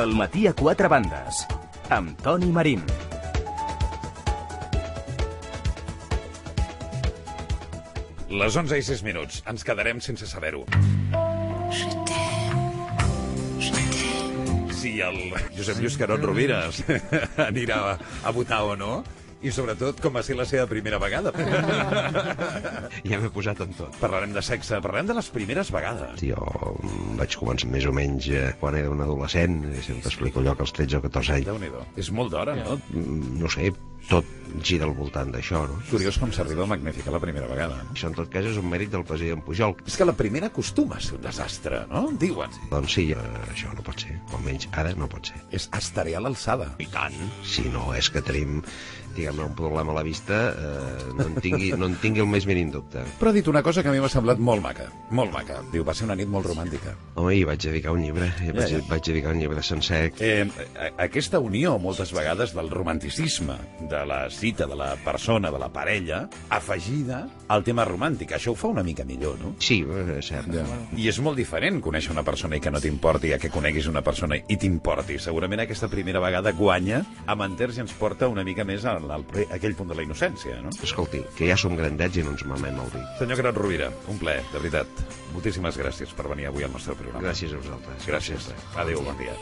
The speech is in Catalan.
El matí a quatre bandes, amb Toni Marín. Les 11:06. Ens quedarem sense saber-ho. Si el Josep Lluís Carot Rovires anirà a votar o no, i sobretot com va ser la seva primera vegada. Ja m'he posat en tot. Parlarem de sexe, parlarem de les primeres vegades. Jo vaig començar més o menys quan era un adolescent, sempre explico allò que als 13 o 14 anys. Déu-n'hi-do. És molt d'hora, no? No sé, tot gira al voltant d'això, no? Curiós com s'arriba a magnificar la primera vegada. Això en tot cas és un mèrit del president Pujol. És que la primera acostuma a ser un desastre, no? Diuen. Doncs sí, això no pot ser, o almenys ara no pot ser. És estaré a l'alçada. I tant, si no és que tenim, diguem-ne, un problema a la vista, no en tingui el més mínim dubte. Però ha dit una cosa que a mi m'ha semblat molt maca, molt maca. Diu, va ser una nit molt romàntica. Home, hi vaig dedicar un llibre, vaig dedicar un llibre sencer. Aquesta unió, moltes vegades, del romanticisme, de la cita, de la persona, de la parella, afegida al tema romàntic. Això ho fa una mica millor, no? Sí, és cert. Ja. I és molt diferent conèixer una persona i que no t'importi a que coneguis una persona i t'importi. Segurament aquesta primera vegada guanya amb enters i ens porta una mica més a aquell punt de la innocència, no? Escolti, que ja som grandets i no ens mamem el dit. Senyor Carot Rovira, un plaer, de veritat. Moltíssimes gràcies per venir avui al nostre programa. Gràcies a vosaltres. Gràcies. Adéu, bon dia.